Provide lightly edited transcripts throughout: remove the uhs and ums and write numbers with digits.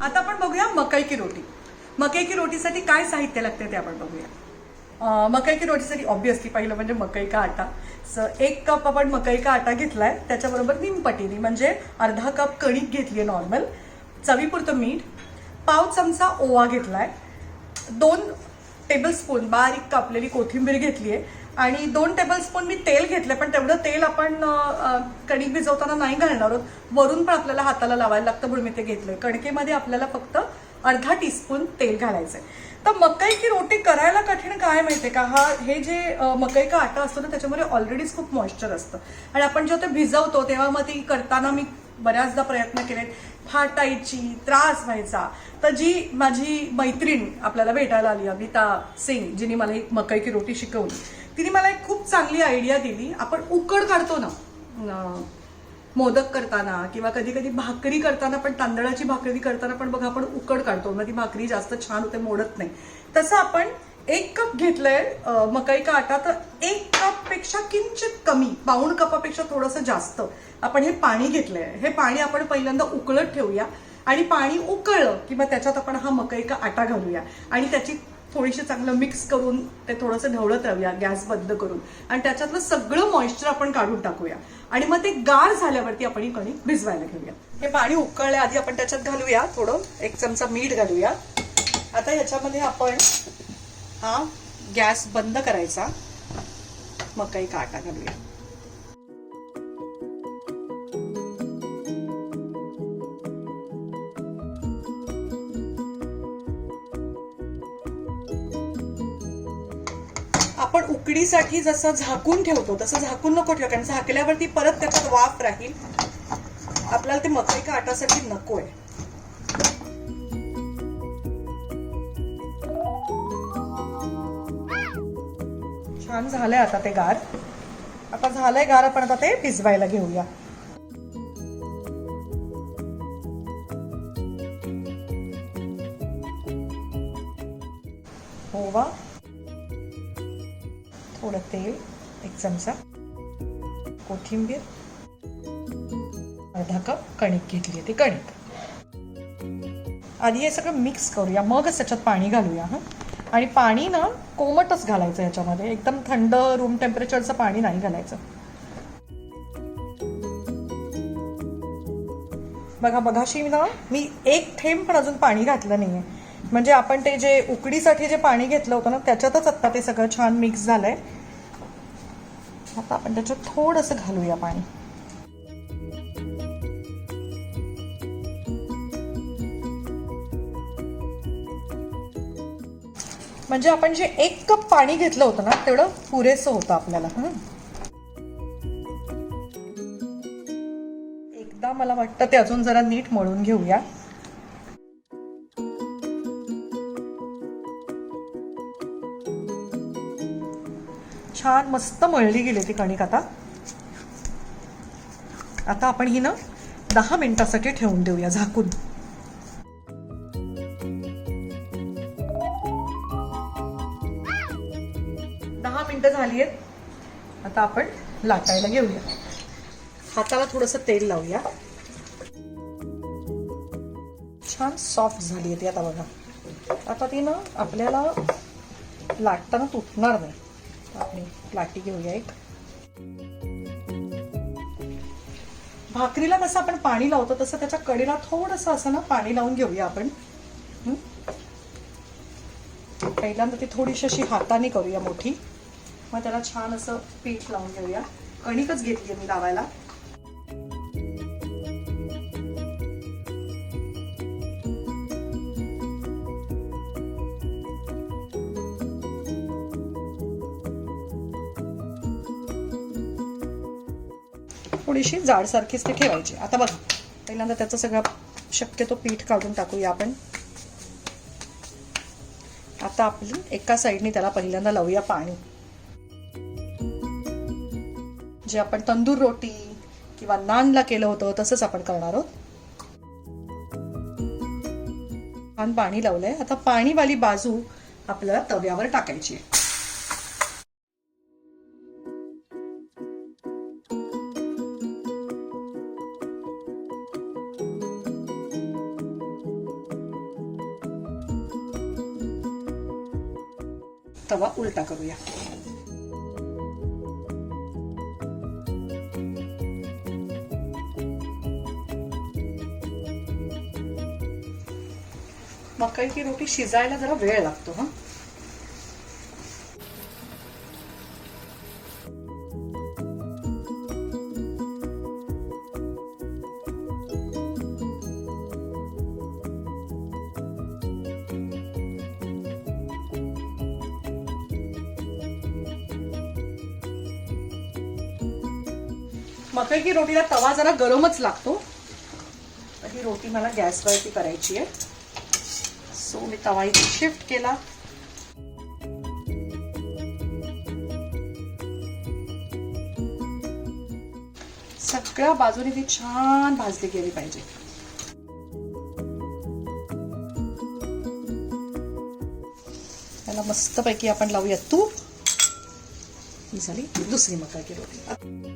आता आपण बघूया मकई की रोटी. मकई की रोटीसाठी काय साहित्य लागते ते आपण बघूया. मकई की रोटीसाठी ऑब्व्हियसली पहिलं म्हणजे मकई का आटा. 1 कप आपण मकई का आटा घेतलाय, त्याच्याबरोबर निमपटीने म्हणजे अर्धा कप कणिक घेतली आहे नॉर्मल, चवीपुरतं मीठ, पाव चमचा ओवा घेतलाय, 2 टेबलस्पून बारीक कापलेली कोथिंबीर घेतली आहे आणि 2 टेबलस्पून मी तेल घेतलं. पण तेवढं तेल आपण कणिक भिजवताना नाही घालणार आहोत, वरून पण आपल्याला हाताला लावायला लागतं म्हणून मी ते घेतलंय. कणकेमध्ये आपल्याला फक्त अर्धा टीस्पून तेल घालायचंय. तर मकई की रोटी करायला कठीण काय माहितीये का, हे जे मकई का आटा असतो ना त्याच्यामध्ये ऑलरेडीच खूप मॉइश्चर असतं आणि आपण जेव्हा ते भिजवतो तेव्हा मग ती करताना मी बऱ्याचदा प्रयत्न केलेत, फाटायची, त्रास व्हायचा. तर जी माझी मैत्रीण आपल्याला भेटायला आली अमिता सिंग, जिने मला ही मकई की रोटी शिकवली, तिने मला एक खूप चांगली आयडिया दिली. आपण उकड काढतो ना मोदक करताना किंवा कधी कधी भाकरी करताना, पण तांदळाची भाकरी करताना पण बघा आपण उकड काढतो, मग ती भाकरी जास्त छान होते, मोडत नाही. तसं आपण 1 कप घेतलंय मकई का आटा, तर 1 कप पेक्षा किंचित कमी, पाऊण कपापेक्षा थोडंसं जास्त आपण हे पाणी घेतलंय. हे पाणी आपण पहिल्यांदा उकळत ठेवूया आणि पाणी उकळलं की मग त्याच्यात आपण हा मकई का आटा घालूया आणि त्याची थोडीशी चांगलं मिक्स करून ते थोडंसं ढवळत राहूया गॅस बंद करून आणि त्याच्यातलं सगळं मॉइश्चर आपण काढून टाकूया आणि मग ते गार झाल्यावरती आपण ही कणिक भिजवायला घेऊया. हे पाणी उकळल्या आधी आपण त्याच्यात घालूया थोडं 1 चमचा मीठ घालूया. आता ह्याच्यामध्ये आपण हा गॅस बंद करायचा, मकई का आटा घालूया. आपण उकडीसाठी जसं झाकून ठेवतो तसं झाकून नको ठेवा, कारण झाकल्यावरती परत त्याच्यात वाफ राहील. आपल्याला ते मकई का आटासाठी नकोय. छान झालंय आता ते गार. आता झालंय गार, आपण आता ते भिजवायला घेऊया. ओवा, थोडं तेल, 1 चमचा कोथिंबीर, अर्धा कप कणिक घेतली आहे ती कणिक. आधी हे सगळं मिक्स करूया, मगच त्याच्यात पाणी घालूया. आणि पाणी ना कोमटच घालायचं ह्याच्यामध्ये, एकदम थंड रूम टेम्परेचरचं पाणी नाही घालायचं. बघा मगाशी ना मी 1 थेंब पण अजून पाणी घातलं नाहीये, म्हणजे आपण ते जे उकडीसाठी जे पाणी घेतलं होतं ना त्याच्यातच आता ते सगळं छान मिक्स झालंय. आता आपण त्याच्यात थोडंसं घालूया पाणी. म्हणजे आपण जे 1 कप पाणी घेतलं होतं ना तेवढं पुरेसं होतं आपल्याला. एकदा मला वाटतं ते अजून जरा नीट मळून घेऊया. छान मस्त मळली गेली ती कणिक. आता आपण ही ना 10 मिनिटासाठी ठेवून देऊया झाकून. 10 मिनिटं झाली आहेत. आता आपण लाटायला घेऊया. हाताला थोडंसं तेल लावूया. छान सॉफ्ट झाली आहे ती आता बघा. आता ती ना आपल्याला लाटताना तुटणार नाही. आपण लाटी घेऊया एक. भाकरीला कसं आपण पाणी लावतो तसं त्याच्या कडेला थोडंसं असं ना पाणी लावून घेऊया आपण. पहिल्यांदा ती थोडीशी अशी हाताने करूया मोठी, मग त्याला छान असं पीठ लावून घेऊया. कणिकच घेतली मी लावायला. थोडीशी जाडसारखीच ती ठेवायची. आता बघा पहिल्यांदा त्याचं सगळं शक्यतो पीठ काढून टाकूया आपण. आता आपण एका साईडने त्याला पहिल्यांदा लावूया पाणी. जे आपण तंदूर रोटी किंवा नानला केलं होतं तसंच आपण करणार आहोत. छान पाणी लावलंय. आता पाणीवाली बाजू आपल्याला तव्यावर टाकायची आहे. तवा उलटा करूया. मकई की रोटी शिजायला जरा वेळ लागतो हा. मकई की रोटीला तवा जरा गरमच लागतो. ही रोटी मला गॅसवरती करायची आहे. सो मी तवा इथे शिफ्ट केला. सगळ्या बाजूने ती छान भाजली गेली पाहिजे. त्याला मस्तपैकी आपण लावूया तूप. ही झाली दुसरी मकई की रोटी.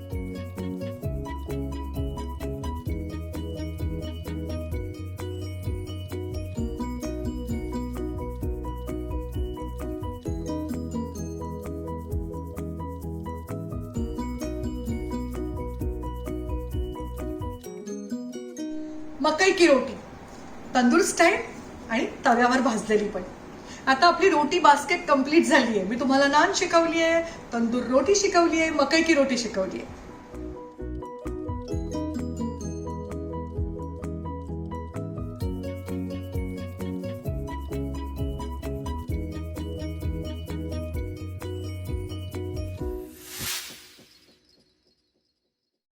मकई की रोटी तंदूर स्टाईल आणि तव्यावर भाजलेली पण. आता आपली रोटी बास्केट कंप्लीट झाली आहे. मी तुम्हाला नान शिकवली आहे, तंदूर रोटी शिकवली आहे, मकई की रोटी शिकवली आहे.